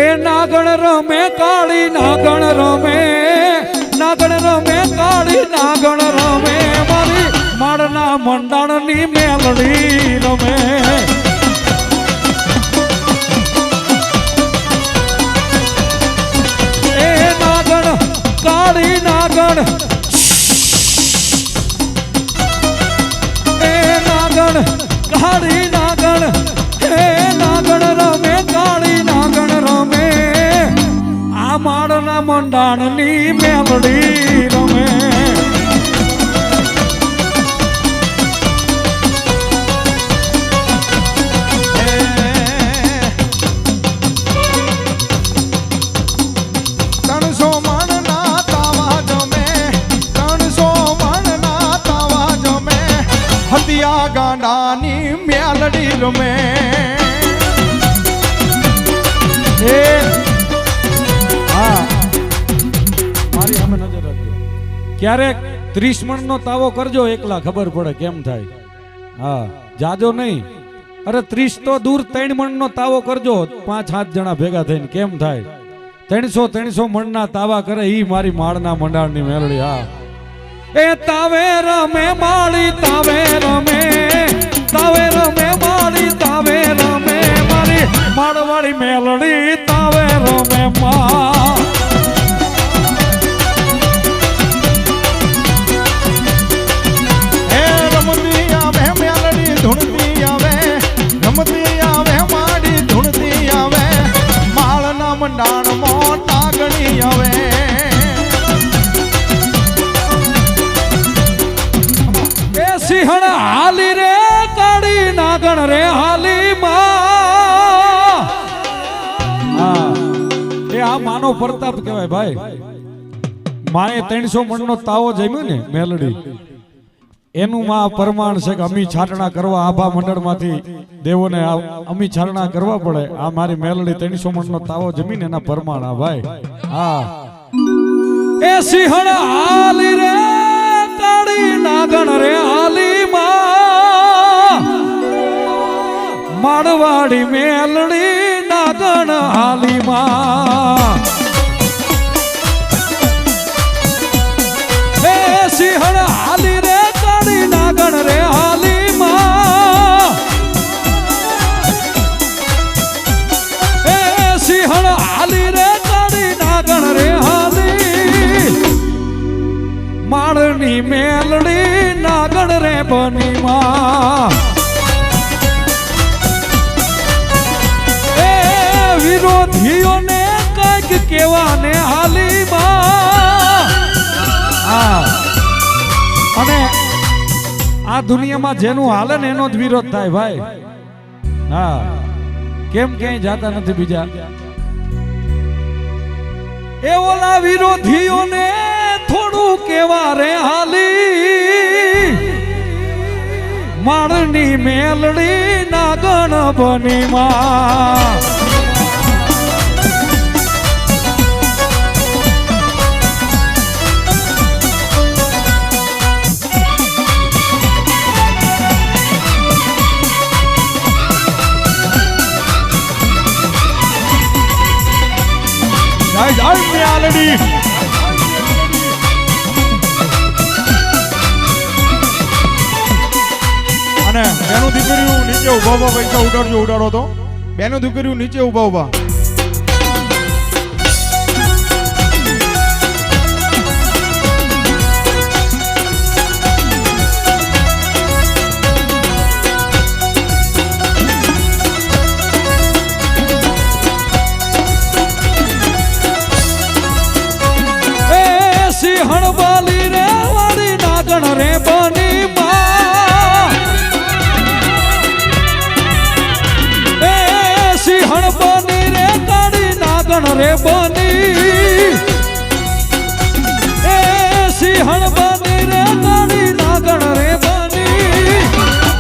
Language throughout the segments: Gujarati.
એ નાગણ રમે કાળી નાગણ રમે, નાગણ રમે કાળી નાગણ રમે, મારી માળના મંડાણની મેલડી રમે. એ નાગણ કાળી નાગણ, એ નાગણ કાળી નાગણ, એ નાગણ રમે કાળી નાગણ રમે, આ માળના મંડાણની મેલડી રમે. ગાંડાની મેલડી રમે. મારી સામે નજર રાખજો. ક્યારેક 30 મણનો તાવો કરજો એકલા, ખબર પડે કેમ થાય. હા, જાજો નહીં. અરે 30 તો દૂર 3 મણનો તાવો કરજો 5-7 જણા ભેગા થઈને, કેમ થાય. 300 મણના તાવા કરે ઈ મારી માળના મંડાણની મેલડી. હા, એ તાવે રમે માળી તાવે રમે, તાવે રમે માળી તાવે રમે, મારી માળવાળી મેલડી તાવે રમે માં. એ રમતી આવે મેલડી ધૂણતી આવે, રમતી આવે માડી ધૂણતી આવે, માળના મંડાણમાં નાગણી આવે. સિંહણ હાલી રે કાળી નાગણ રે હાલી માં. એ આ માનો પ્રતાપ કહેવાય ભાઈ. માએ 300 મણનો તાવો જમ્યો ને મેલડી, એનું માં પ્રમાણ છે કે અમી છાટણા કરવા આભા મંડળમાંથી દેવોને અમી છાટણા કરવા પડે. આ મારી મેલડી 300 મણનો તાવો જમીને એના પ્રમાણ. આ ભાઈ હા, એ સિંહણ હાલી રે કાળી નાગણ રે હાલી માં, માળવાડી મેલડી નાગણ હાલી માં. એ સિંહણ હાલી રે કાળી નાગણ રે હાલી માં, એ સિંહણ હાલી રે કાળી નાગણ રે હાલી, માળની મેલડી નાગણ રે બની માં. એ વિરોધીઓને કઈક કેવાને હાલી માં. અને આ દુનિયામાં જેનું હાલે ને એનો જ વિરોધ થાય ભાઈ. હા, કેમ ક્યાંય જાતા નથી બીજા. એ ઓલા વિરોધીઓને થોડું કેવા રે હાલી, માળની મેલડી નાગણ બની માં. જય જય મેલડી. અને બેનું દીકરીઓ નીચે ઉભા ઉભા પૈસા ઉડાડજો, ઉડાડો તો. બેનું દીકરીઓ નીચે ઉભા ઉભા. સિંહણ બાલી રે વાળી નાગણ રે બની માં. એ સિંહણ બની રે કાળી નાગણ રે બની, એ સિંહણ બની રે કાળી નાગણ રે બની,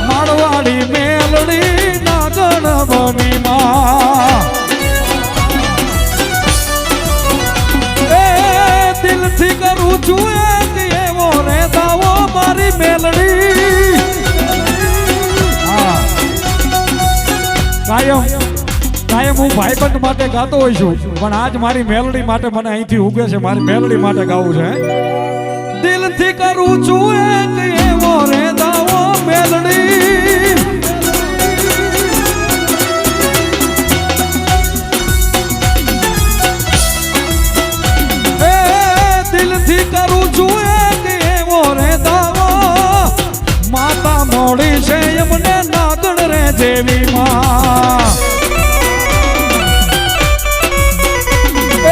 માળવાડી મેલડી નાગણ બની માં. દિલથી કરું છું એક એવો રે દાવો મારી મેલડી. કાયમ કાયમ હું ભાઈબંધ માટે ગાતો હોય છું, પણ આજ મારી મેલડી માટે મને અહીંથી ઉગે છે, મારી મેલડી માટે ગાવું છે. દિલથી કરું છું એક એવો રે દાવો મેલડી, દિલથી કરું છું એક એવો રે દાવો, માતા મોડી છે એમને નાગણ રે જેવી માં.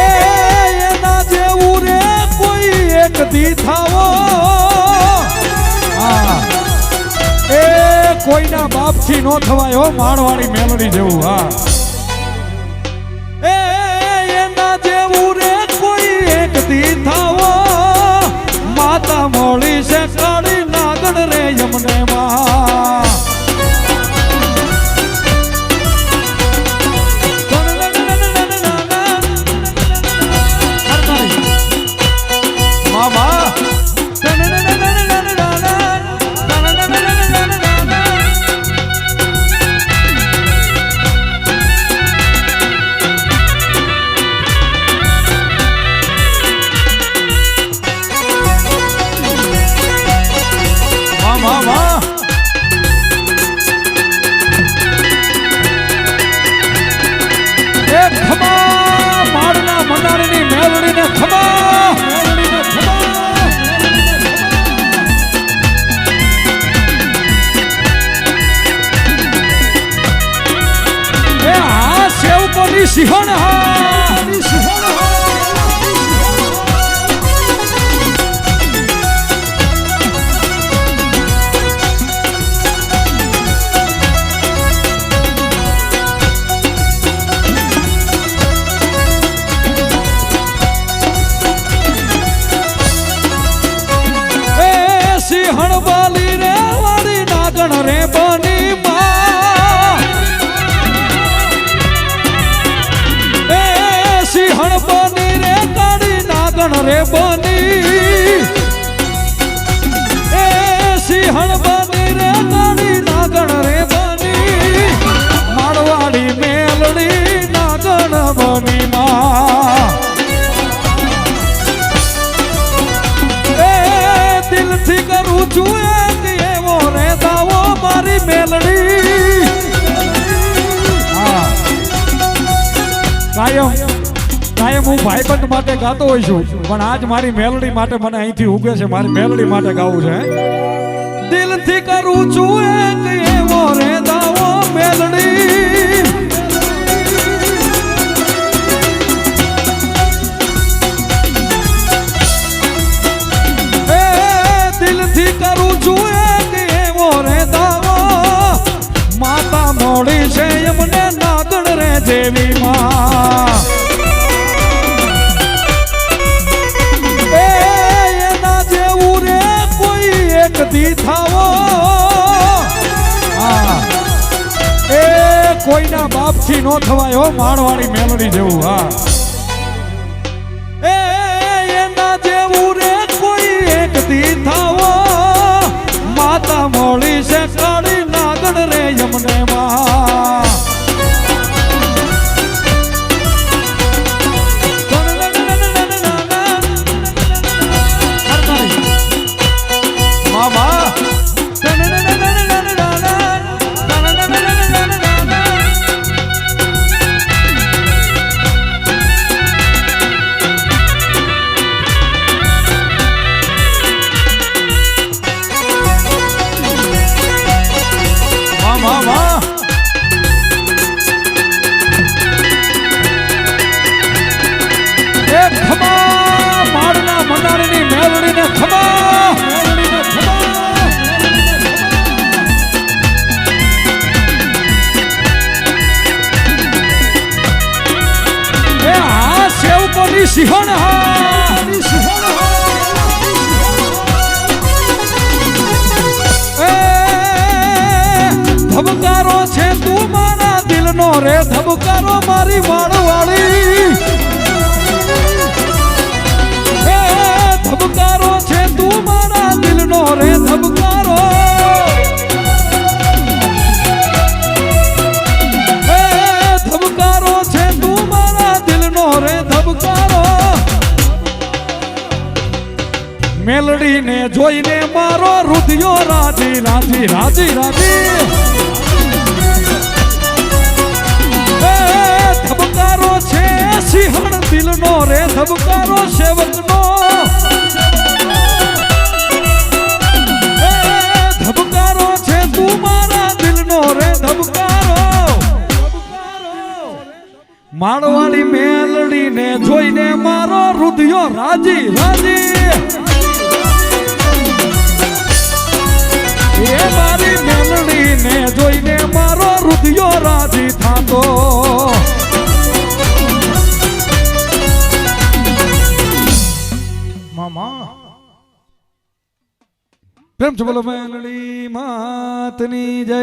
એના જેવું રે કોઈ એક દી થાવો, એ કોઈના બાપથી નો થવાય હો, માણવાળી મેલડી જેવું. હા, એના જેવું રે કોઈ એક દી થાવો, માતા મોળી છે કાળી નાગણ રે યમને માં. સિંહણ સિંહણ બાલી રે વાળી નાગણ રે બની માં. સિંહણ બની રે કાળી નાગણ રે બની, એ સિંહણ બની રે કાળી નાગણ રે બની, મારવાડી મેલડી નાગણ બની માં. એ દિલથી કરું છું એક એવો રે દાવો મારી મેલડી. હા, કાયમ હું ભાઈબંધ માટે ગાતો હોય છું, પણ આજ મારી મેલડી માટે મને અહીંથી ઉગે છે, મારી મેલડી માટે ગાવું છે. દિલથી કરું છું એક એવો રે દાવો મેલડી, દિલથી કરું છું એક એવો રે દાવો, માતા મોડી છે એમને નાગણ રે જેવી માં. એના જેવું રે કોઈ એક દી થાવો, એ કોઈના બાપથી નો થવાય હો, માણવાળી મેલડી જેવું. હા, એના જેવું રે કોઈ એક દી થાવો, માતા મોળી છે કાળી નાગણ રે યમને માં. સિંહણ ધબકારો છે તું મારા દિલનો રે, ધબકારો મારી વાળવાળી. ધબકારો છે તું મારા દિલનો રે, ધબકારો ધબકારો ને જોઈને મારો રુધિયો રાજી રાજી રાજી રાજી ધબકારો છે સિંહણ દિલનો રે ધબકારો સેવકનો ધબકારો છે તું મારા દિલનો રે ધબકારો માળવાળી મેલડી ને જોઈને મારો રુધિયો રાજી રાજી એ મારી મેલડી ને જોઈને મારો રુધિયો રાજી થાતો મામા પ્રેમ છે બોલો મેલડી માતની જય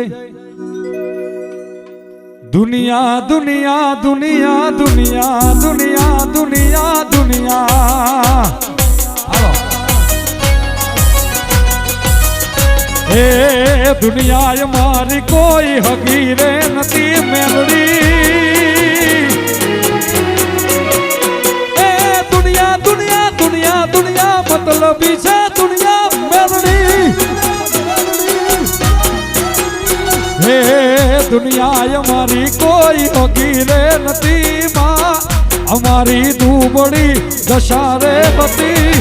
દુનિયા દુનિયા દુનિયા દુનિયા દુનિયા દુનિયા દુનિયા હાલો એ દુનિયા મારી કોઈ હગી રે નથી મેલડી એ દુનિયા દુનિયા દુનિયા દુનિયા મતલબી છે દુનિયા મેલડી હે દુનિયા અમારી કોઈ હગી રે નથી માં અમારી દુબળી દશા રે બતી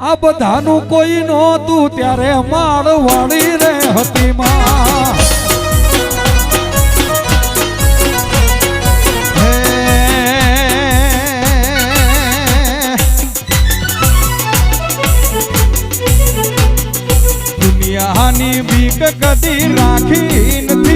આ બધાનું કોઈ નહોતું ત્યારે માળવાળી રે હતી માં દુનિયાની બીક કદી રાખી નથી